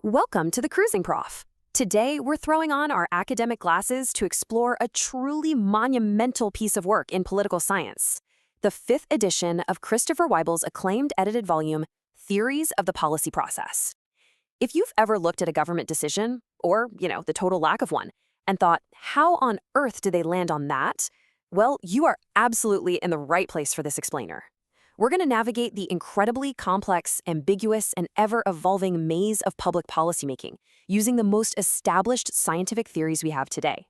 Welcome to the Cruising Prof. Today, we're throwing on our academic glasses to explore a truly monumental piece of work in political science, the 5th edition of Christopher Weibel's acclaimed edited volume, Theories of the Policy Process. If you've ever looked at a government decision, or, the total lack of one, and thought, how on earth did they land on that? Well, you are absolutely in the right place for this explainer. We're going to navigate the incredibly complex, ambiguous, and ever-evolving maze of public policymaking using the most established scientific theories we have today.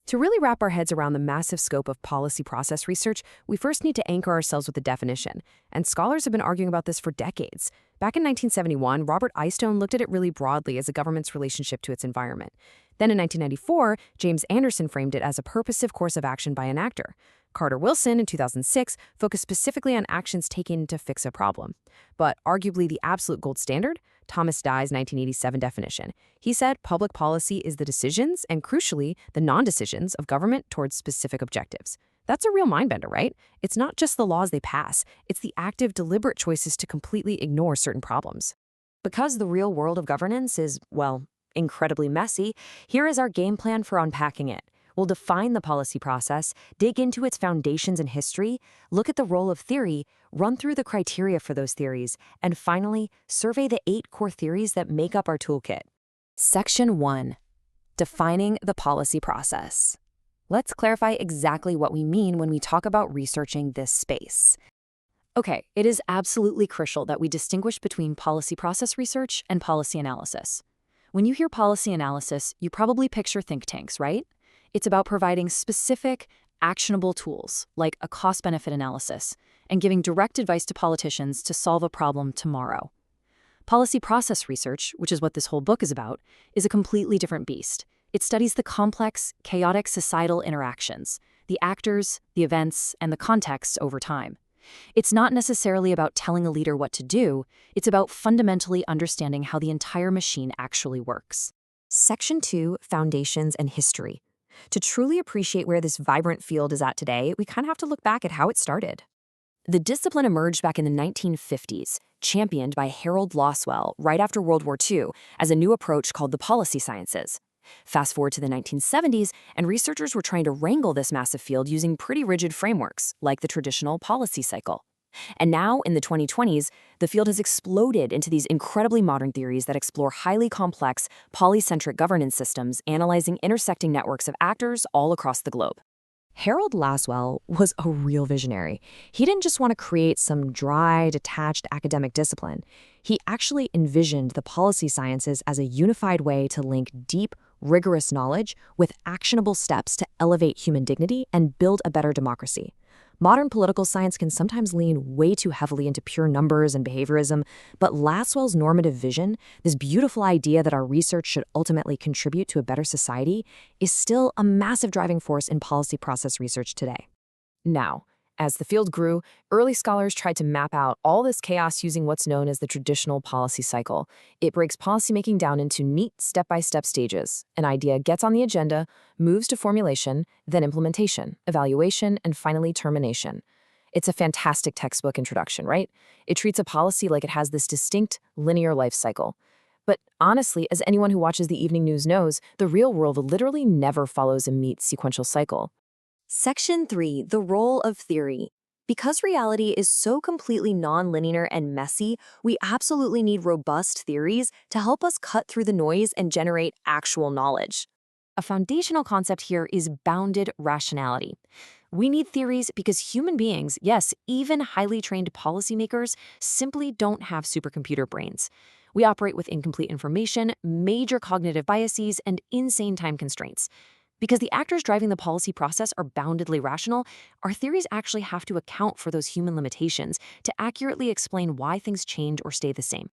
To really wrap our heads around the massive scope of policy process research, we first need to anchor ourselves with a definition, and scholars have been arguing about this for decades. Back in 1971, Robert Eyestone looked at it really broadly as a government's relationship to its environment. Then in 1994, James Anderson framed it as a purposive course of action by an actor. Carter Wilson, in 2006, focused specifically on actions taken to fix a problem. But arguably the absolute gold standard, Thomas Dye's 1987 definition. He said public policy is the decisions and, crucially, the non-decisions of government towards specific objectives. That's a real mindbender, right? It's not just the laws they pass, it's the active, deliberate choices to completely ignore certain problems. Because the real world of governance is, well, incredibly messy, here is our game plan for unpacking it. We'll define the policy process, dig into its foundations and history, look at the role of theory, run through the criteria for those theories, and finally, survey the 8 core theories that make up our toolkit. Section 1. Defining the policy process. Let's clarify exactly what we mean when we talk about researching this space. Okay, it is absolutely crucial that we distinguish between policy process research and policy analysis. When you hear policy analysis, you probably picture think tanks, right? It's about providing specific, actionable tools, like a cost-benefit analysis, and giving direct advice to politicians to solve a problem tomorrow. Policy process research, which is what this whole book is about, is a completely different beast. It studies the complex, chaotic societal interactions, the actors, the events, and the context over time. It's not necessarily about telling a leader what to do, it's about fundamentally understanding how the entire machine actually works. Section 2, Foundations and History. To truly appreciate where this vibrant field is at today, we kind of have to look back at how it started. The discipline emerged back in the 1950s, championed by Harold Loswell right after World War II as a new approach called the policy sciences. Fast forward to the 1970s, and researchers were trying to wrangle this massive field using pretty rigid frameworks, like the traditional policy cycle. And now, in the 2020s, the field has exploded into these incredibly modern theories that explore highly complex, polycentric governance systems analyzing intersecting networks of actors all across the globe. Harold Laswell was a real visionary. He didn't just want to create some dry, detached academic discipline. He actually envisioned the policy sciences as a unified way to link deep, rigorous knowledge with actionable steps to elevate human dignity and build a better democracy. Modern political science can sometimes lean way too heavily into pure numbers and behaviorism, but Laswell's normative vision, this beautiful idea that our research should ultimately contribute to a better society, is still a massive driving force in policy process research today. Now, as the field grew, early scholars tried to map out all this chaos using what's known as the traditional policy cycle. It breaks policymaking down into neat step-by-step stages. An idea gets on the agenda, moves to formulation, then implementation, evaluation, and finally termination. It's a fantastic textbook introduction, right? It treats a policy like it has this distinct, linear life cycle. But honestly, as anyone who watches the evening news knows, the real world literally never follows a neat sequential cycle. Section 3, the role of theory. Because reality is so completely non-linear and messy, we absolutely need robust theories to help us cut through the noise and generate actual knowledge. A foundational concept here is bounded rationality. We need theories because human beings, yes, even highly trained policymakers, simply don't have supercomputer brains. We operate with incomplete information, major cognitive biases, and insane time constraints. Because the actors driving the policy process are boundedly rational, our theories actually have to account for those human limitations to accurately explain why things change or stay the same.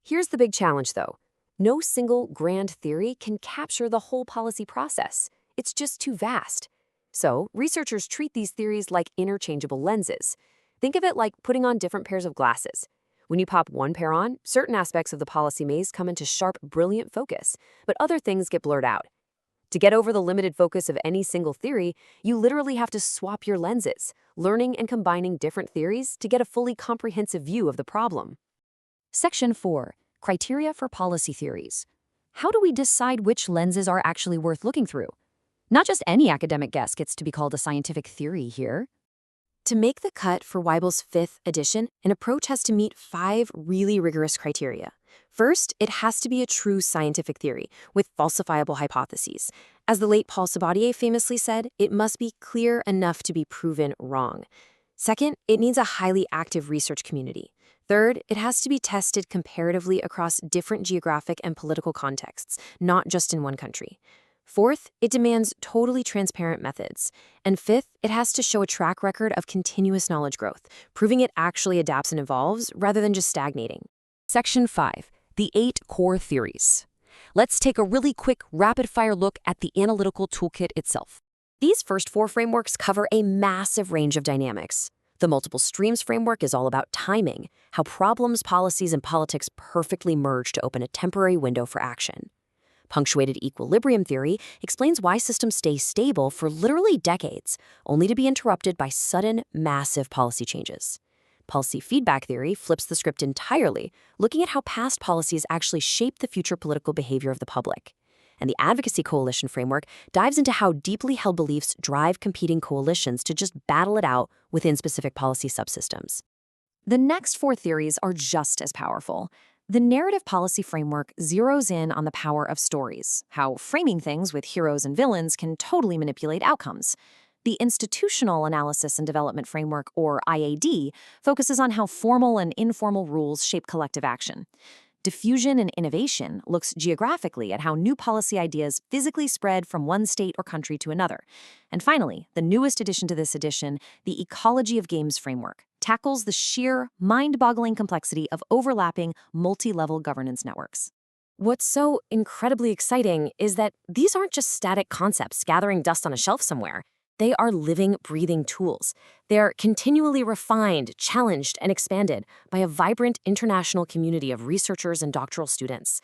Here's the big challenge, though. No single grand theory can capture the whole policy process. It's just too vast. So, researchers treat these theories like interchangeable lenses. Think of it like putting on different pairs of glasses. When you pop one pair on, certain aspects of the policy maze come into sharp, brilliant focus, but other things get blurred out. To get over the limited focus of any single theory, you literally have to swap your lenses, learning and combining different theories to get a fully comprehensive view of the problem. Section 4. criteria for policy theories. How do we decide which lenses are actually worth looking through? Not just any academic guess gets to be called a scientific theory here. To make the cut for Weibel's fifth edition, an approach has to meet 5 really rigorous criteria. First, it has to be a true scientific theory with falsifiable hypotheses. As the late Paul Sabatier famously said, it must be clear enough to be proven wrong. Second, it needs a highly active research community. Third, it has to be tested comparatively across different geographic and political contexts, not just in one country. Fourth, it demands totally transparent methods. And fifth, it has to show a track record of continuous knowledge growth, proving it actually adapts and evolves rather than just stagnating. Section 5. The 8 core theories. Let's take a really quick, rapid-fire look at the analytical toolkit itself. These first 4 frameworks cover a massive range of dynamics. The multiple streams framework is all about timing, how problems, policies, and politics perfectly merge to open a temporary window for action. Punctuated equilibrium theory explains why systems stay stable for literally decades, only to be interrupted by sudden, massive policy changes. Policy feedback theory flips the script entirely, looking at how past policies actually shape the future political behavior of the public. And the advocacy coalition framework dives into how deeply held beliefs drive competing coalitions to just battle it out within specific policy subsystems. The next 4 theories are just as powerful. The narrative policy framework zeroes in on the power of stories, how framing things with heroes and villains can totally manipulate outcomes. The institutional analysis and development framework, or IAD, focuses on how formal and informal rules shape collective action. Diffusion and innovation looks geographically at how new policy ideas physically spread from one state or country to another. And finally, the newest addition to this edition, the ecology of games framework, tackles the sheer, mind-boggling complexity of overlapping multi-level governance networks. What's so incredibly exciting is that these aren't just static concepts gathering dust on a shelf somewhere. They are living, breathing tools. They're continually refined, challenged, and expanded by a vibrant international community of researchers and doctoral students.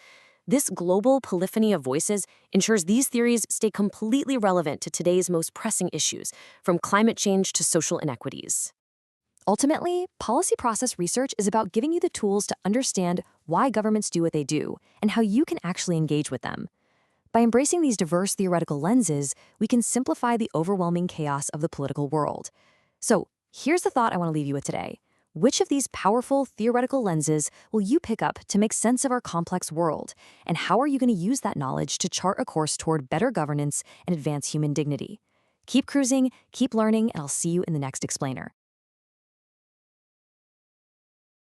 This global polyphony of voices ensures these theories stay completely relevant to today's most pressing issues, from climate change to social inequities. Ultimately, policy process research is about giving you the tools to understand why governments do what they do and how you can actually engage with them. By embracing these diverse theoretical lenses, we can simplify the overwhelming chaos of the political world. So, here's the thought I want to leave you with today. Which of these powerful theoretical lenses will you pick up to make sense of our complex world? And how are you going to use that knowledge to chart a course toward better governance and advance human dignity? Keep cruising, keep learning, and I'll see you in the next explainer.